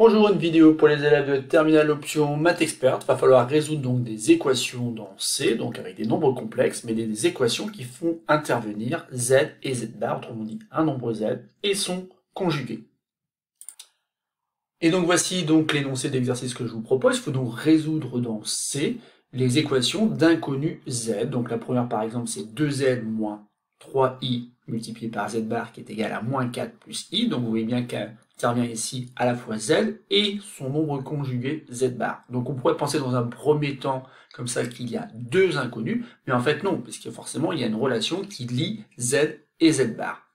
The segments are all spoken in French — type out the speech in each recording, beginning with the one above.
Bonjour, une vidéo pour les élèves de terminale option maths expert. Il va falloir résoudre donc des équations dans C, donc avec des nombres complexes, mais des équations qui font intervenir z et z bar, autrement dit un nombre z et son conjugué. Et donc voici donc l'énoncé d'exercice que je vous propose. Il faut donc résoudre dans C les équations d'inconnu z. Donc la première par exemple c'est 2z moins 3i multiplié par z bar qui est égal à moins 4 plus i. Donc vous voyez bien qu'intervient ici à la fois z et son nombre conjugué z bar. Donc on pourrait penser dans un premier temps comme ça qu'il y a deux inconnus, mais en fait non, parce que forcément il y a une relation qui lie z et z bar.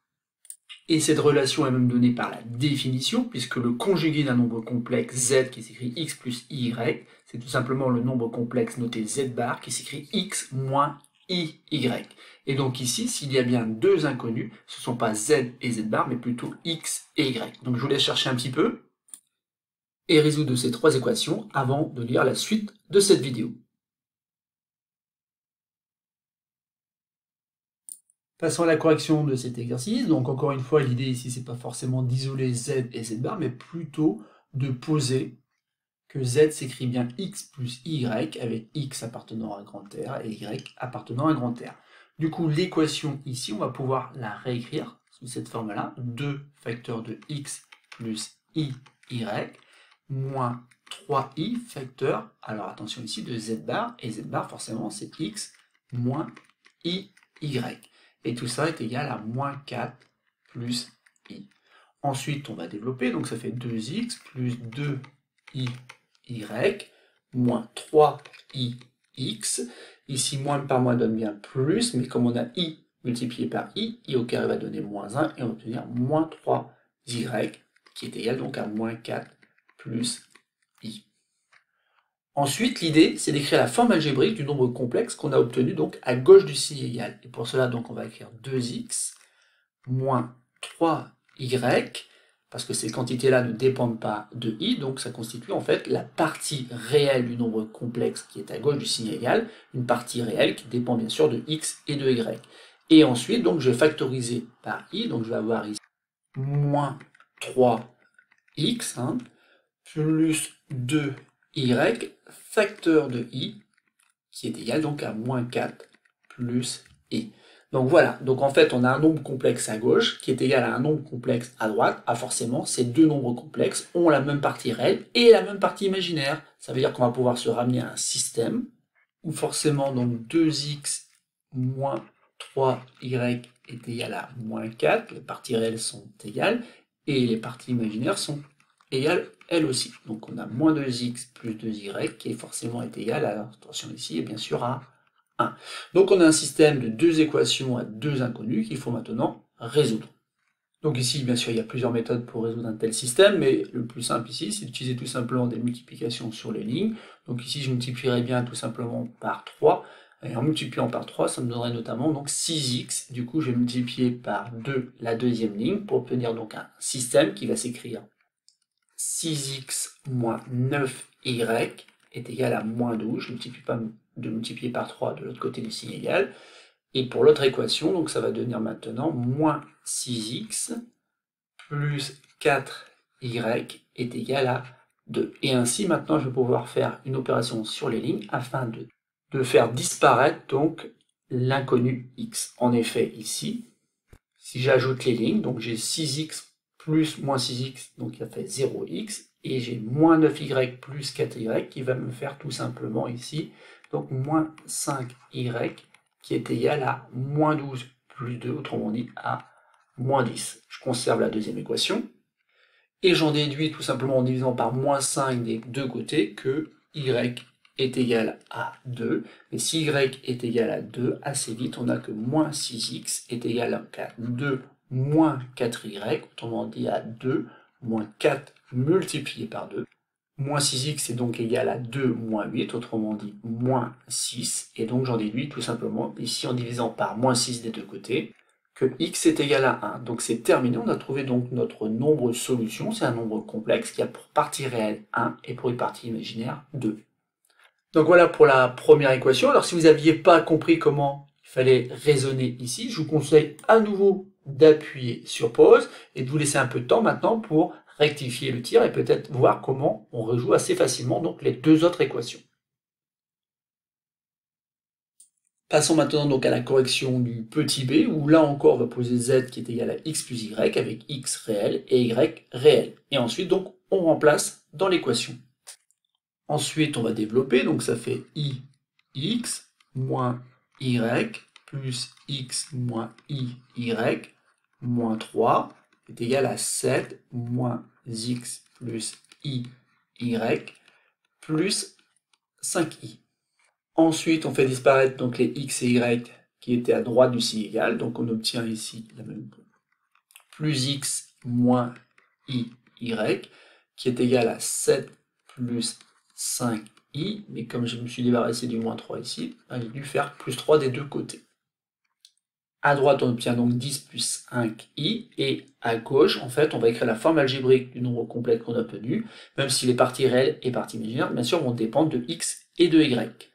Et cette relation est même donnée par la définition, puisque le conjugué d'un nombre complexe z qui s'écrit x plus y, c'est tout simplement le nombre complexe noté z bar qui s'écrit x moins iy. Et donc ici, s'il y a bien deux inconnus, ce ne sont pas z et z bar, mais plutôt x et y. Donc je vous laisse chercher un petit peu et résoudre ces trois équations avant de lire la suite de cette vidéo. Passons à la correction de cet exercice. Donc encore une fois, l'idée ici, c'est pas forcément d'isoler z et z bar, mais plutôt de poser que z s'écrit bien x plus y, avec x appartenant à grand R et y appartenant à grand R. Du coup, l'équation ici, on va pouvoir la réécrire sous cette forme-là. 2 facteur de x plus y moins 3i facteur, alors attention ici, de z bar, et z bar forcément c'est x moins iy. Et tout ça est égal à moins 4 plus i. Ensuite, on va développer, donc ça fait 2x plus 2y moins 3ix. Ici, moins par moins donne bien plus, mais comme on a i multiplié par i au carré va donner moins 1, et on va obtenir moins 3y, qui est égal donc à moins 4 plus i. Ensuite, l'idée, c'est d'écrire la forme algébrique du nombre complexe qu'on a obtenu donc à gauche du signe égal. Et pour cela, donc, on va écrire 2x moins 3y, parce que ces quantités-là ne dépendent pas de i, donc ça constitue en fait la partie réelle du nombre complexe qui est à gauche du signe égal, une partie réelle qui dépend bien sûr de x et de y. Et ensuite, donc, je vais factoriser par i, donc je vais avoir ici moins 3x, plus 2y facteur de i, qui est égal donc à moins 4 plus i. Donc voilà, donc en fait on a un nombre complexe à gauche qui est égal à un nombre complexe à droite. Ah forcément, ces deux nombres complexes ont la même partie réelle et la même partie imaginaire. Ça veut dire qu'on va pouvoir se ramener à un système où forcément donc 2x moins 3y est égal à moins 4, les parties réelles sont égales, et les parties imaginaires sont égale elle aussi. Donc on a moins 2x plus 2y qui est forcément égal à, attention ici, et bien sûr à 1. Donc on a un système de deux équations à deux inconnus qu'il faut maintenant résoudre. Donc ici, bien sûr, il y a plusieurs méthodes pour résoudre un tel système, mais le plus simple ici, c'est d'utiliser tout simplement des multiplications sur les lignes. Donc ici, je multiplierais bien tout simplement par 3, et en multipliant par 3, ça me donnerait notamment donc 6x. Du coup, je vais multiplier par 2 la deuxième ligne pour obtenir donc un système qui va s'écrire 6x moins 9y est égal à moins 12. Je ne multiplie pas de multiplier par 3 de l'autre côté du signe égal. Et pour l'autre équation, donc ça va devenir maintenant moins 6x plus 4y est égal à 2. Et ainsi, maintenant, je vais pouvoir faire une opération sur les lignes afin de faire disparaître donc l'inconnu x. En effet, ici, si j'ajoute les lignes, donc j'ai 6x plus moins 6x, donc ça fait 0x, et j'ai moins 9y plus 4y qui va me faire tout simplement ici, donc moins 5y qui est égal à moins 12 plus 2, autrement dit à moins 10. Je conserve la deuxième équation, et j'en déduis tout simplement en divisant par moins 5 des deux côtés que y est égal à 2, et si y est égal à 2, assez vite on a que moins 6x est égal à 2 moins 4y, autrement dit à 2 moins 4 multiplié par 2. Moins 6x est donc égal à 2 moins 8, autrement dit moins 6, et donc j'en déduis tout simplement, ici en divisant par moins 6 des deux côtés, que x est égal à 1. Donc c'est terminé, on a trouvé donc notre nombre solution, c'est un nombre complexe qui a pour partie réelle 1 et pour une partie imaginaire 2. Donc voilà pour la première équation. Alors si vous n'aviez pas compris comment il fallait raisonner ici, je vous conseille à nouveau d'appuyer sur pause et de vous laisser un peu de temps maintenant pour rectifier le tir et peut-être voir comment on rejoue assez facilement donc les deux autres équations. Passons maintenant donc à la correction du petit b, où là encore on va poser z qui est égal à x plus y avec x réel et y réel. Et ensuite donc on remplace dans l'équation. Ensuite on va développer, donc ça fait ix moins y plus x moins y moins 3 est égal à 7 moins x plus y plus 5i. Ensuite, on fait disparaître donc les x et y qui étaient à droite du signe égal, donc on obtient ici la même chose. Plus x moins y qui est égal à 7 plus 5i, mais comme je me suis débarrassé du moins 3 ici, j'ai dû faire plus 3 des deux côtés. À droite, on obtient donc 10 plus 5i, et à gauche, en fait, on va écrire la forme algébrique du nombre complexe qu'on a obtenu, même si les parties réelles et parties imaginaires, bien sûr, vont dépendre de x et de y.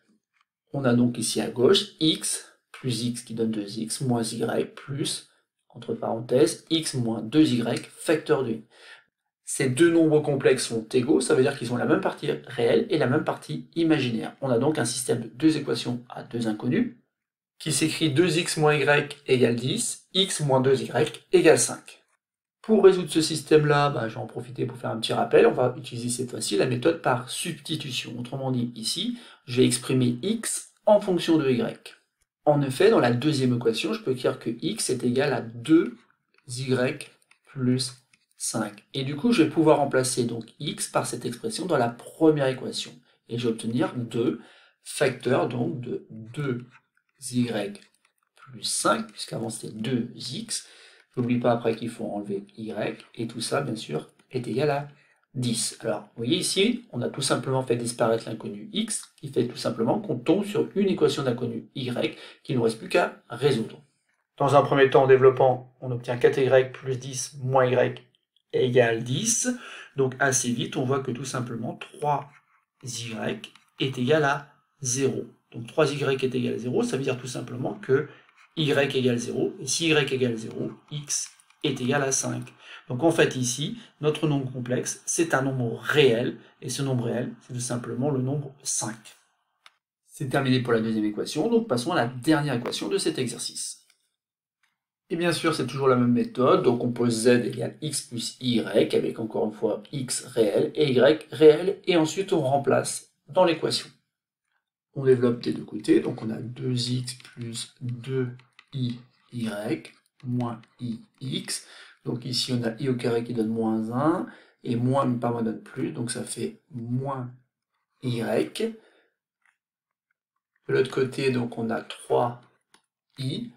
On a donc ici à gauche x plus x qui donne 2x moins y plus, entre parenthèses, x moins 2y facteur de i. Ces deux nombres complexes sont égaux, ça veut dire qu'ils ont la même partie réelle et la même partie imaginaire. On a donc un système de deux équations à deux inconnus, qui s'écrit 2x moins y égale 10, x moins 2y égale 5. Pour résoudre ce système-là, je vais en profiter pour faire un petit rappel, on va utiliser cette fois-ci la méthode par substitution. Autrement dit, ici, je vais exprimer x en fonction de y. En effet, dans la deuxième équation, je peux écrire que x est égal à 2y plus 5. Et du coup, je vais pouvoir remplacer donc x par cette expression dans la première équation. Et je vais obtenir 2 facteurs donc de 2y plus 5, puisqu'avant c'était 2x. N'oublie pas après qu'il faut enlever y, et tout ça, bien sûr, est égal à 10. Alors, vous voyez ici, on a tout simplement fait disparaître l'inconnu x, qui fait tout simplement qu'on tombe sur une équation d'inconnu y, qu'il ne nous reste plus qu'à résoudre. Dans un premier temps, en développant, on obtient 4y plus 10 moins y égale 10. Donc assez vite, on voit que tout simplement 3y est égal à 0. Donc 3y est égal à 0, ça veut dire tout simplement que y égale 0, et si y égale 0, x est égal à 5. Donc en fait ici, notre nombre complexe, c'est un nombre réel, et ce nombre réel, c'est tout simplement le nombre 5. C'est terminé pour la deuxième équation, donc passons à la dernière équation de cet exercice. Et bien sûr, c'est toujours la même méthode, donc on pose z égale x plus y, avec encore une fois x réel et y réel, et ensuite on remplace dans l'équation. On développe des deux côtés, donc on a 2x plus 2y moins ix. Donc ici on a i au carré qui donne moins 1, et moins par moins donne plus, donc ça fait moins y. De l'autre côté, donc on a 3i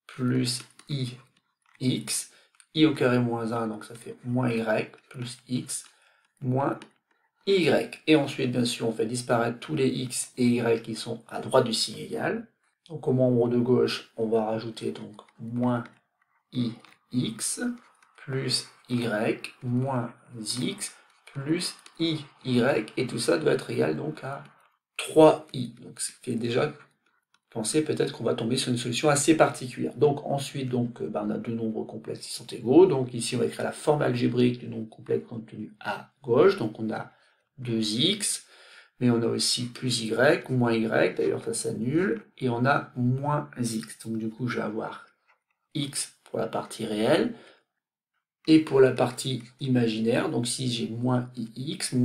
plus ix, i au carré moins 1, donc ça fait moins y plus x moins y. Et ensuite, bien sûr, on fait disparaître tous les x et y qui sont à droite du signe égal. Donc au membre de gauche, on va rajouter donc moins ix plus y moins x plus iy, et tout ça doit être égal donc à 3i. Donc c'était déjà pensé peut-être qu'on va tomber sur une solution assez particulière. Donc ensuite, on a deux nombres complexes qui sont égaux. Donc ici, on va écrire la forme algébrique du nombre complexe contenu à gauche. Donc on a 2x, mais on a aussi plus y, moins y, d'ailleurs ça s'annule, et on a moins x. Donc du coup, je vais avoir x pour la partie réelle, et pour la partie imaginaire, donc si j'ai moins ix,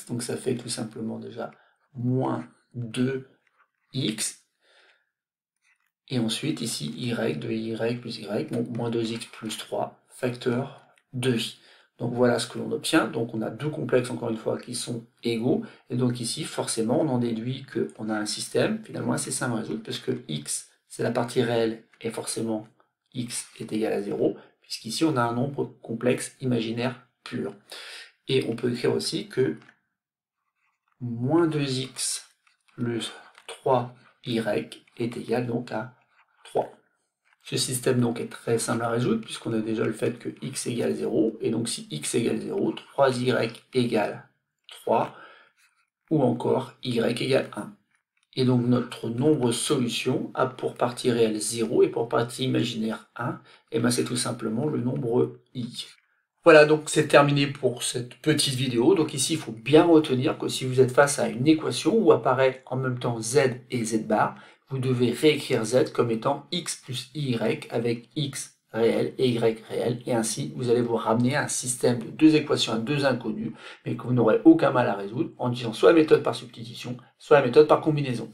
donc ça fait tout simplement déjà moins 2x, et ensuite ici y, 2y plus y, donc moins 2x plus 3, facteur de i. Donc voilà ce que l'on obtient, donc on a deux complexes encore une fois qui sont égaux, et donc ici forcément on en déduit qu'on a un système finalement assez simple à résoudre, parce que x c'est la partie réelle, et forcément x est égal à 0, puisqu'ici on a un nombre complexe imaginaire pur. Et on peut écrire aussi que moins 2x plus 3y est égal donc à 3. Ce système donc est très simple à résoudre, puisqu'on a déjà le fait que x égale 0, et donc si x égale 0, 3y égale 3, ou encore y égale 1. Et donc notre nombre solution a pour partie réelle 0 et pour partie imaginaire 1, et bien c'est tout simplement le nombre i. Voilà, donc c'est terminé pour cette petite vidéo. Donc ici, il faut bien retenir que si vous êtes face à une équation où apparaît en même temps z et z bar, vous devez réécrire z comme étant x plus y avec x réel et y réel. Et ainsi, vous allez vous ramener à un système de deux équations à deux inconnus, mais que vous n'aurez aucun mal à résoudre en utilisant soit la méthode par substitution, soit la méthode par combinaison.